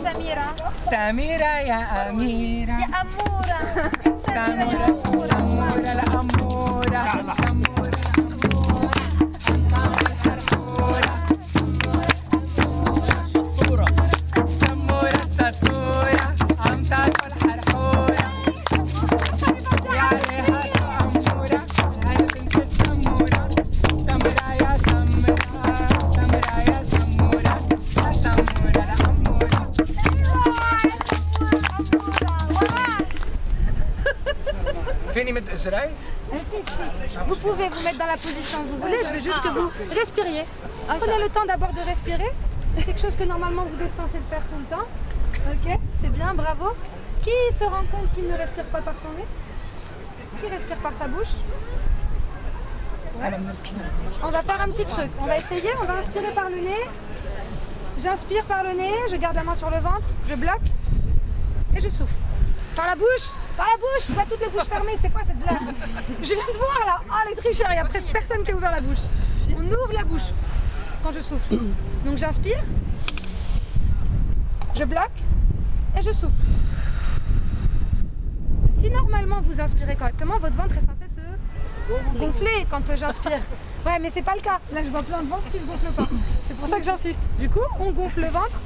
سميرة سميرة يا أميرة يا أمورة سمورة سمورة الأمورة سمورة سطورة عم تاكل حرحورة يا عليها أمورة أنا بنت السمورة سمرة يا سمرة سمرة يا سمورة سمورة الأمورة فيني مد إجري؟ Vous pouvez vous mettre dans la position que vous voulez, je veux juste que vous respiriez. Prenez le temps d'abord de respirer. C'est quelque chose que normalement vous êtes censé le faire tout le temps. Ok, c'est bien, bravo. Qui se rend compte qu'il ne respire pas par son nez? Qui respire par sa bouche? Ouais. On va faire un petit truc. On va essayer, on va inspirer par le nez. J'inspire par le nez, je garde la main sur le ventre, je bloque et je souffle. Par la bouche, par la bouche, je vois toutes les bouches fermées, c'est quoi cette blague? Je viens de voir là, oh les tricheurs, il y a presque personne qui a ouvert la bouche. On ouvre la bouche quand je souffle. Donc j'inspire, je bloque et je souffle. Si normalement vous inspirez correctement, votre ventre est censé se gonfler quand j'inspire. Ouais, mais c'est pas le cas. Là, je vois plein de ventres qui se gonflent pas. C'est pour ça que j'insiste. Du coup, on gonfle le ventre.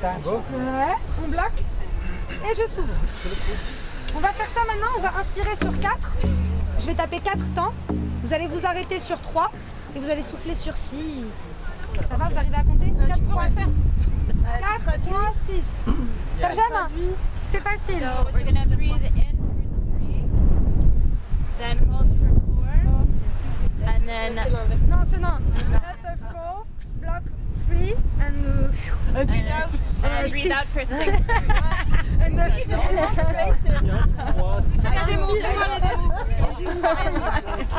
Ouais, on bloque et je souffle. On va faire ça maintenant. On va inspirer sur 4. Je vais taper 4 temps. Vous allez vous arrêter sur 3 et vous allez souffler sur 6. Ça va, vous arrivez à compter 4, 3, 6. 4, 3, 6. Tarjama, c'est facile. So we're gonna breathe in for 3, then hold for 4, and then Non, c'est non. Another 4, block 3 and breathe out for 6. and the Il y a des mots, vraiment il y a des mots.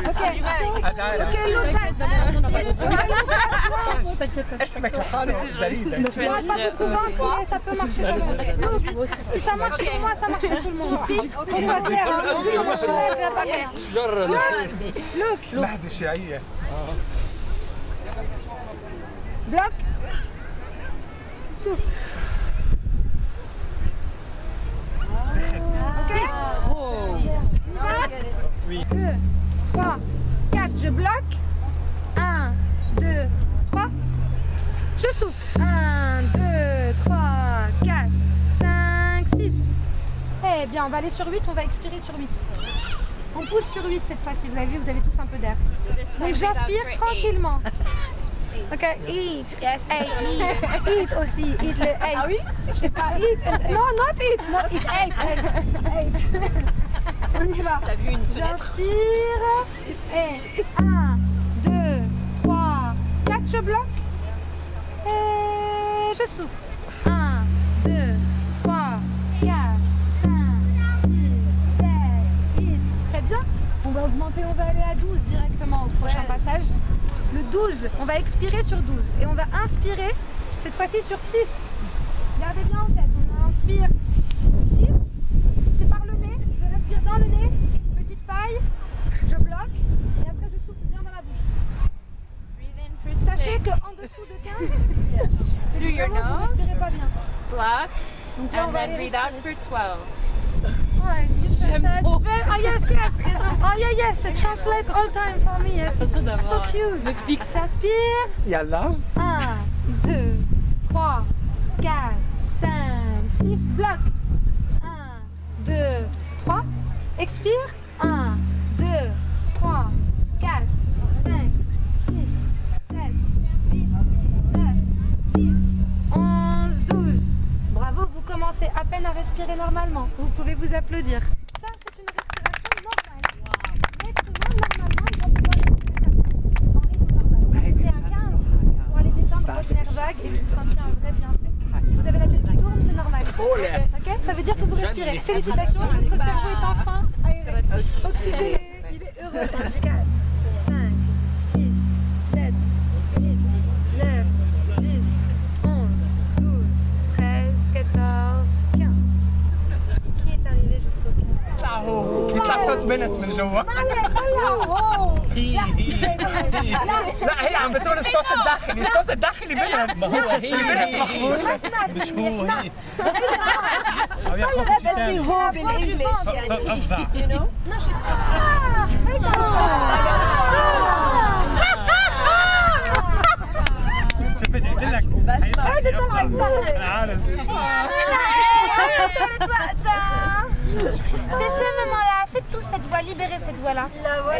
Ok, look اسمك لحاله جريدة Moi, pas beaucoup ventre, mais ça peut marcher quand même. Look, si ça marche sur moi, ça marche sur tout le monde. On soit clair, hein. Vu comment je suis là, il n'y a pas clair. Look, مهد الشيعية bloc, souffle. Ok? 2, 3, 4, je bloque. 1, 2, 3. Je souffle. 1, 2, 3, 4, 5, 6. Eh bien, on va aller sur 8, on va expirer sur 8. On pousse sur 8 cette fois-ci, vous avez vu, vous avez tous un peu d'air. Donc j'inspire tranquillement. Ok, eat, yes, eat aussi, eat le 8. Ah oui? Je sais pas, eat, non, not eat, not eat, 8. On y va. J'inspire, et 1, 2, 3, 4, je bloque, et je souffle. 1, 2, 3, 4, 5, 6, 7, 8, très bien. On va augmenter, on va aller à 12 directement au prochain passage. Le 12, on va expirer sur 12 et on va inspirer cette fois-ci sur 6. Gardez bien en tête, on inspire 6, c'est par le nez, je respire dans le nez, petite paille, je bloque et après je souffle bien dans la bouche. Sachez qu'en dessous de 15, c'est Through your vraiment vous nose. respirez pas bien. Block, Donc là on and va then aller breathe out respirer. for 12. Ouais, you said that. Oh yes, yes. Oh yeah, yes. Translate all time for me. Yes, it's so cute. S'inspire. يلا 1, 2, 3, 4, 5, 6. Bloc. 1, 2, 3. Expire. 1, 2, 3, 4, 5, 6, 7, 8, 9, 10, 11, 12. Bravo, vous commencez à peine à respirer normalement. Vous pouvez vous applaudir. Ça, c'est une respiration normale. L'être humain, normalement, il doit pouvoir respirer en rythme normal. On va monter à 15 pour aller détendre votre nerf vague et vous sentir un vrai bienfait. Si vous avez la tête qui tourne, c'est normal. Ok? Ça veut dire que vous respirez. Félicitations, votre cerveau est enfin oxygéné. Il est heureux. 4, 5, 6, 7, 8, 9, 10, 11, 12, 13, 14, 15. Qui est arrivé jusqu'au 15? يطلع صوت بنت من جوا Allez, allez, oh. لا هي عم بتقول الصوت الداخلي، الصوت الداخلي بنت. ما هو هي بنت محبوسة. مش هو هي بس هو بالانجلش صوت افظع. شفت قلت لك هيدي طلعت سهله انا عارف. C'est ce moment-là, faites tous cette voix, libérez cette voix-là. La voix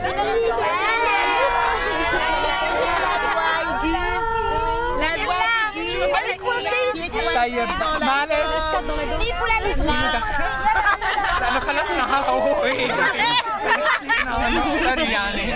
طيب معلش Il faut la libérer. لأنه خلصنا ها وهو ايه سوري يعني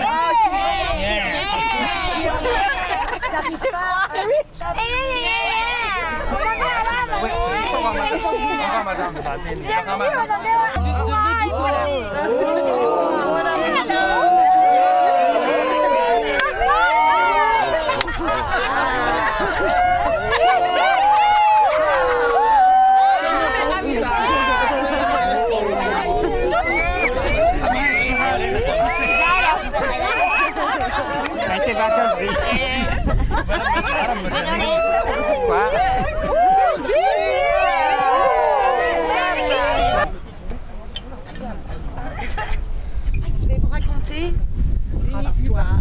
Je vais vous raconter une histoire.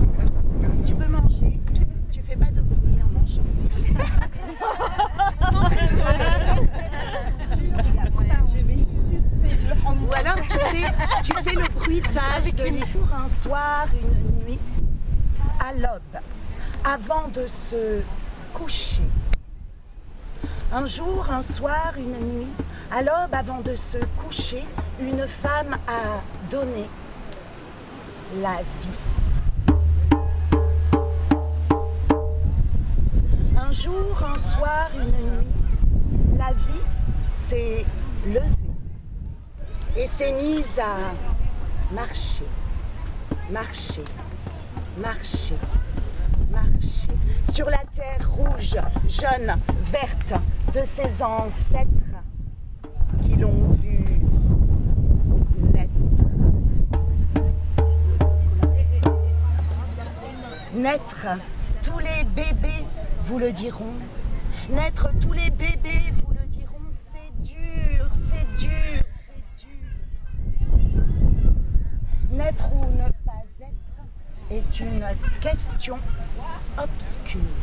Tu peux manger si tu fais pas de bruit en mangeant. Sans pression. Ou alors tu fais le bruitage de l'histoire un soir, une nuit, à l'aube, avant de se coucher. Un jour, un soir, une nuit, à l'aube, avant de se coucher, une femme a donné la vie. Un jour, un soir, une nuit, la vie s'est levée et s'est mise à marcher, marcher, marcher, marcher sur la terre rouge, jaune, verte de ses ancêtres qui l'ont vue naître. Naître, tous les bébés vous le diront. Naître, tous les bébés vous le diront. C'est dur, c'est dur, c'est dur. Naître ou ne pas être est une question obscure.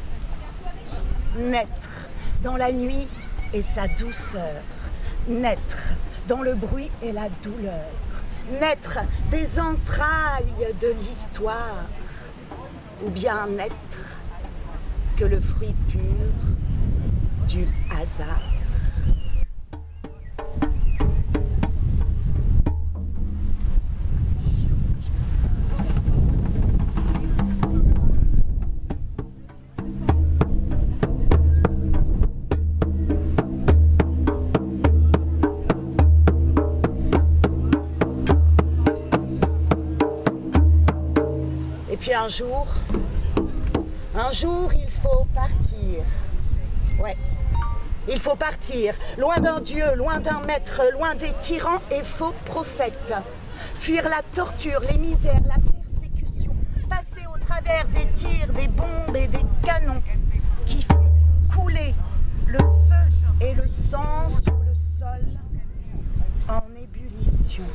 Naître dans la nuit et sa douceur. Naître dans le bruit et la douleur. Naître des entrailles de l'histoire. Ou bien n'être que le fruit pur du hasard. Et puis un jour, il faut partir. Ouais, il faut partir, loin d'un Dieu, loin d'un maître, loin des tyrans et faux prophètes. Fuir la torture, les misères, la persécution, passer au travers des tirs, des bombes et des canons qui font couler le feu et le sang sur le sol en ébullition.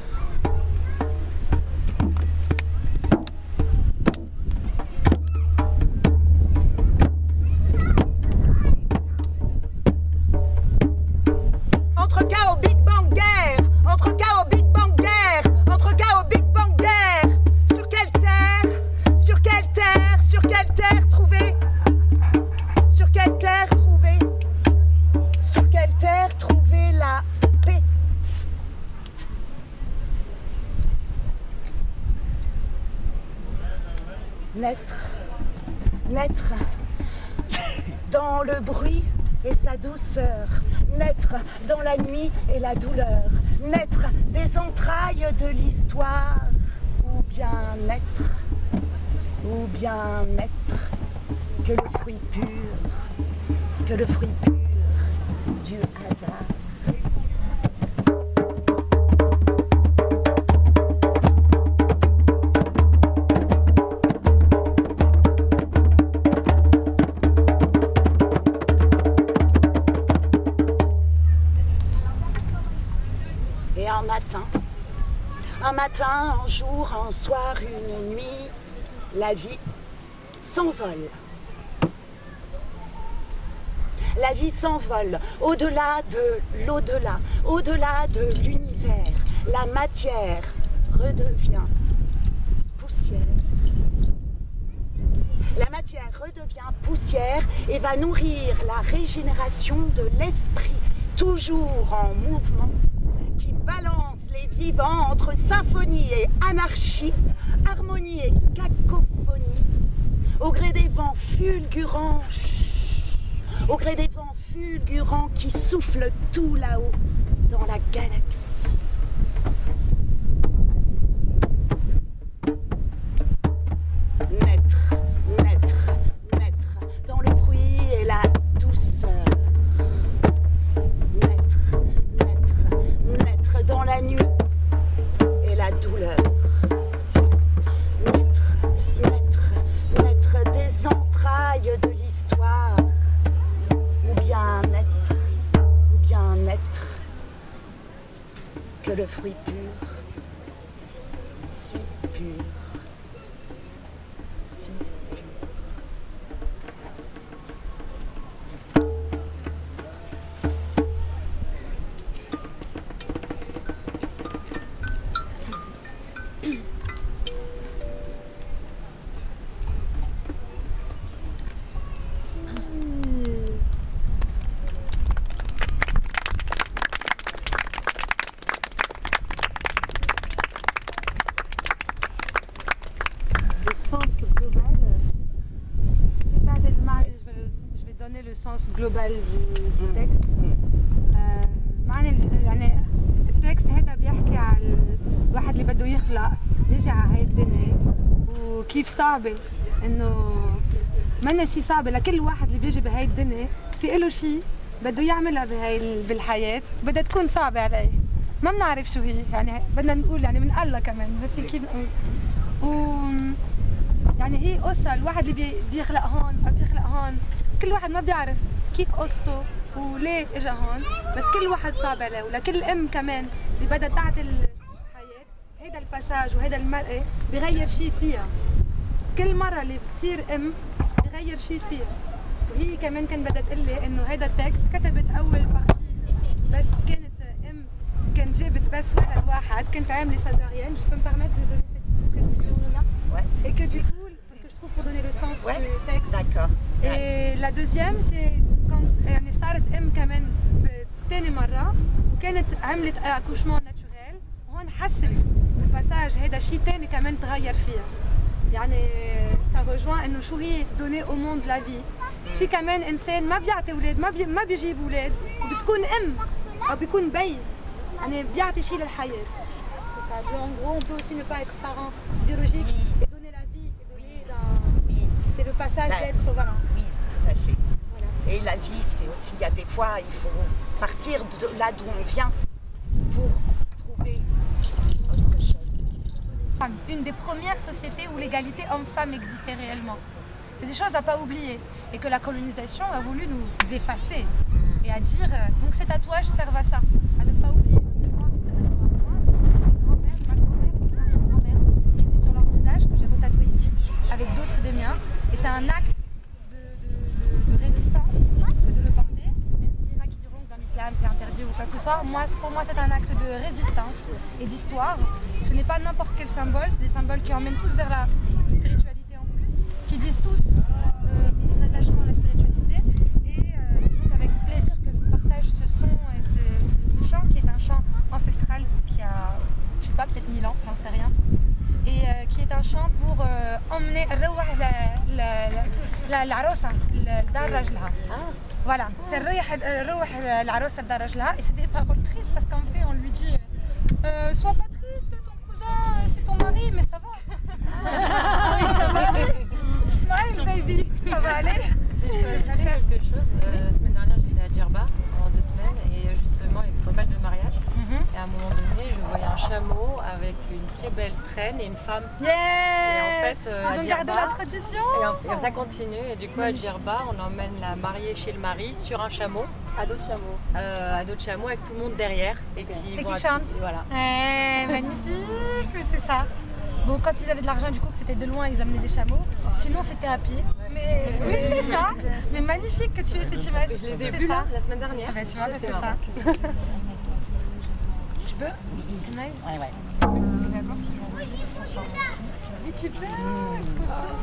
Entre cas au Big Bang guerre, entre cas au Big Bang guerre, entre cas au Big Bang guerre. Sur quelle terre, sur quelle terre, sur quelle terre trouver, sur quelle terre trouver, sur quelle terre trouver la paix. Naître, naître dans le bruit et sa douceur, naître dans la nuit et la douleur, naître des entrailles de l'histoire, ou bien naître que le fruit pur du hasard. matin, un jour, un soir, une nuit, la vie s'envole. La vie s'envole au-delà de l'au-delà, au-delà de l'univers. La matière redevient poussière. La matière redevient poussière et va nourrir la régénération de l'esprit, toujours en mouvement, qui balance les vivants entre symphonie et anarchie, harmonie et cacophonie, au gré des vents fulgurants, au gré des vents fulgurants qui soufflent tout là-haut dans la galaxie. Naître, naître, naître, dans le bruit et la douceur. Naître, naître, naître, dans la nuit et la douleur. Naître, naître, naître des entrailles de l'histoire. Ou bien naître que le fruit pur, si pur. Je vais donner le sens global du texte. يعني التكست هذا بيحكي على الواحد اللي بده يخلق يجي على هاي الدنيا وكيف صعبة انه منا شيء صعبة لكل واحد اللي بيجي بهاي الدنيا في له شيء بده يعملها بالحياة بدها تكون صعبة عليه ما بنعرف شو هي يعني بدنا نقول يعني من الله كمان ما في كيف نقول يعني هي قصة الواحد اللي بيخلق هون أو بيخلق هون كل واحد ما بيعرف كيف قصته وليه اجى هون بس كل واحد صعب عليه ولكل ام كمان اللي بدها تعطي الحياة هيدا الباساج وهيدا المرأة بغير شيء فيها كل مرة اللي بتصير ام بغير شيء فيها وهي كمان كان بدها تقول لي انه هيدا التكست كتبت اول بارتي بس كانت ام كانت جابت بس ولد واحد كنت عاملة césarienne je peux me permettre de donner cette précision là et que du coup parce que je trouve pour donner le sens du texte d'accord et la deuxième c'est quand يعني صارت ام كمان تاني مرة وكانت عملت accouchement naturel وهون حست الباساج هيدا شيء تاني كمان تغير فيها يعني ça rejoint انه شو هي donner au monde la vie في كمان انسان ما بيعطي اولاد ما بيجيب اولاد وبتكون ام او بيكون بي يعني بيعطي شيء للحياة c'est ça en gros on peut aussi ne pas être parent biologique et donner la vie et donner c'est le passage d'être voilà oui tout à fait et la vie c'est aussi il y a des fois il faut partir de là d'où on vient pour trouver autre chose. Une des premières sociétés où l'égalité homme-femme existait réellement. C'est des choses à pas oublier et que la colonisation a voulu nous effacer et à dire donc ces tatouages servent à ça, à ne pas oublier. Moi, ma grand-mère qui était sur leur visage que j'ai retatoué ici avec d'autres des miens et c'est un acte de résistance que de le porter, même s'il y en a qui diront que dans l'islam c'est interdit ou quoi que ce soit. Pour moi c'est un acte de résistance et d'histoire. Ce n'est pas n'importe quel symbole, c'est des symboles qui emmènent tous vers la spiritualité en plus, qui disent tous mon attachement à la spiritualité. Et c'est donc avec plaisir que je vous partage ce son et ce chant qui est un chant ancestral qui a, je sais pas, peut-être 1000 ans, j'en sais rien. Et qui est un chant pour emmener العروسة لدار رجلها. Voilà, c'est الروح العروسة لدار رجلها et c'est des paroles tristes parce qu'en vrai on lui dit sois pas triste, ton cousin c'est ton mari mais ça va. Oui, ça va aller. Smile baby, ça va aller. Je voudrais faire quelque chose. La semaine dernière j'étais à Djerba pendant 2 semaines et justement il y avait pas mal de mariages. Et à un moment donné je voyais un chameau avec une très belle traîne et une femme. Yeah. Et en fête à Ils ont gardé Djerba. la tradition. Et ça continue. Et du coup, à Djerba, on emmène la mariée chez le mari sur un chameau. À dos de chameau avec tout le monde derrière. Et qui chantent. Voilà. Magnifique, mais c'est ça. Bon, quand ils avaient de l'argent, du coup, que c'était de loin, ils amenaient des chameaux. Sinon, c'était à pied. Mais oui, c'est ça. Mais magnifique que tu aies cette image. Je les ai C'est vus ça. là, la semaine dernière. Ah bah, tu vois, bah, c'est ça. Je peux? Ouais. D'accord, si je vais ça se change. Oui, tu peux. Trop chaud.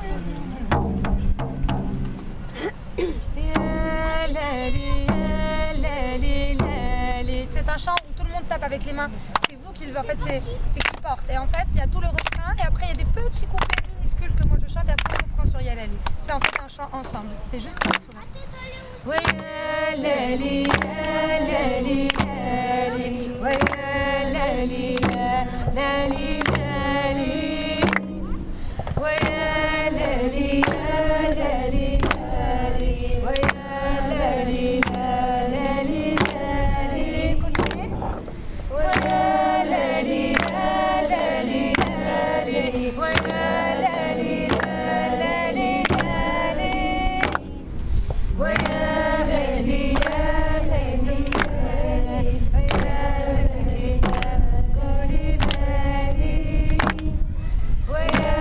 C'est un chant où tout le monde tape avec les mains. C'est vous qui le en fait, c'est qui porte. Et en fait, il y a tout le refrain et après il y a des petits couplets minuscules que moi je chante et après on reprend sur Yalali. C'est en fait un chant ensemble. C'est juste ça tout là. Oui, Yalali, Yalali, Yalali, oui, Yalali, Yalali, Yalali, oui, Yalali, Yalali, Yalali, oui, Yalali, Yalali, Yalali. Continuez. Oui, Yalali, Yalali, Yalali, oui, Yalali, Yalali, Yalali. ويا خيتي يا خيتي ويا تبكي تقولي بالي ويا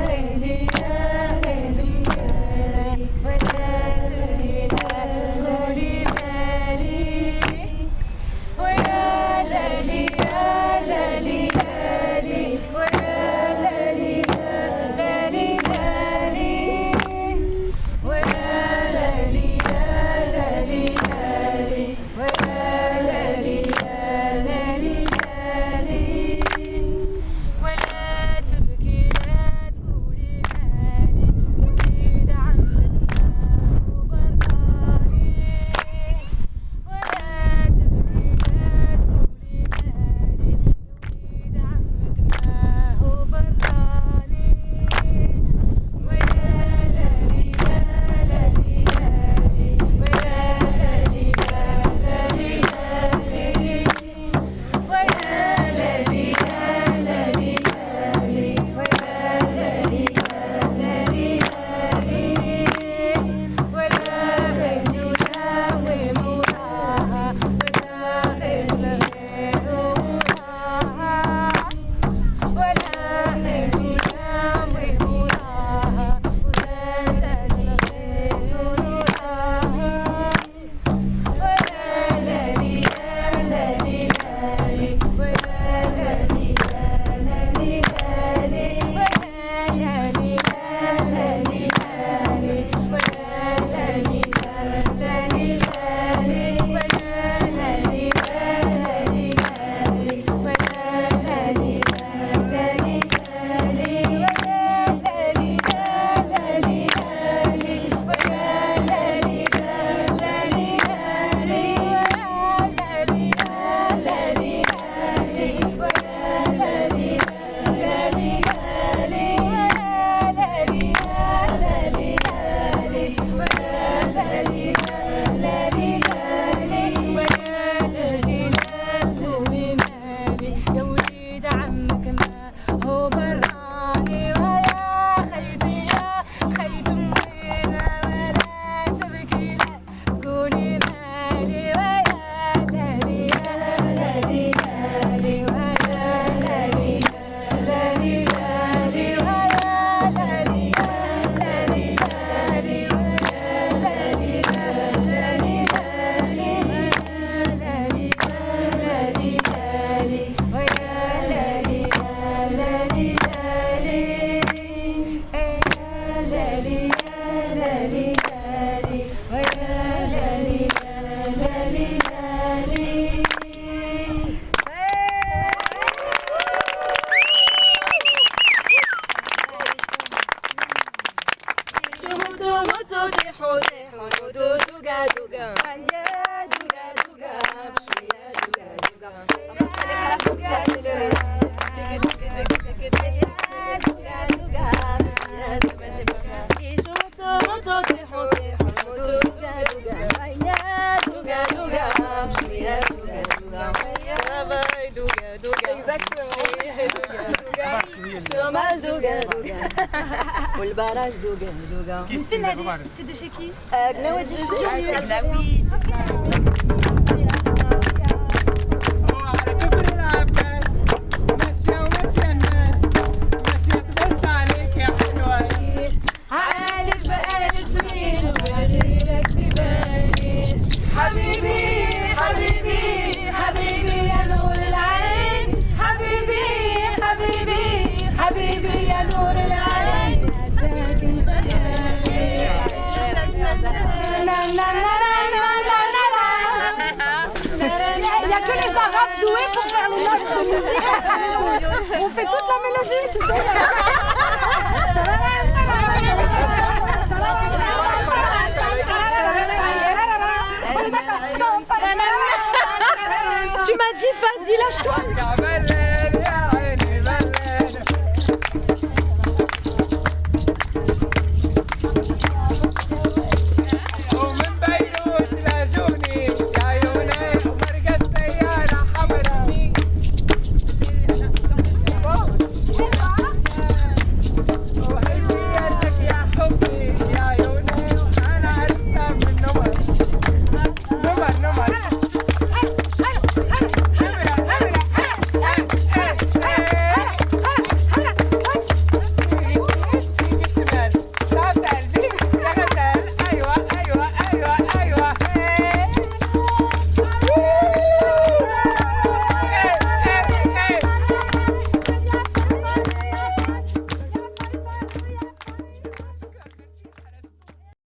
خيتي يا خيتي ويا تبكي تقولي بالي ويا لالي يا لالي لالي ويا لالي لالي لالي ويا لالي ولا تبكي لا تقولي مالي وليد عمك ما هو براني ولا تبكي لا تقولي مالي وليد عمك ما هو براني ويا لالي يا لالي لالي ويا لالي يا لالي لالي ويا لالي يا لالي لالي ويا لالي يا لالي لالي ولا خيت ولا وراها ولا خيت لغير وراها ولا خيت ولا وراها ولا زاد لغيت وراها ولا لالي يا لالي لالي ولا لالي يا لالي لالي ولا لالي يا لالي لالي ولا لالي يا لالي لالي ولا لالي يا لالي لالي ولا لالي يا لالي لالي ولا لالي يا لالي لالي ولا لالي يا لالي لالي ولا لالي يا لالي لالي ولا لالي يا لالي لالي ولا لالي يا لالي لالي ولا لالي يا لالي لالي ولا تبكي لا تقولي مالي يا وليد عمك ما هو براني ويا خيتي يا خيت أمينا ولا تبكي لا تقولي مالي ويا لالي يا لالي لالي ويا لالي يا لالي لالي ويا لالي يا لالي لالي ويا لالي يا لالي لالي ويا لالي يا لالي لالي ويا لالي يا لالي لالي يا لالي يا لالي لالي ويا لالي يا لالي لالي شهوتو موتو تيحو تيحو دو دوغا دوغا يا دوغا دوغا بشوية دوغا Exactement. Sur ma douga douga. بلاش دوغا دوغا. فين هذه؟ C'est de chez qui? C'est Gnawi, c'est ça. Il n'y a que les Arabes doués pour faire les notes de musique. On fait toute la mélodie, tu sais. Tu m'as dit vas-y lâche-toi.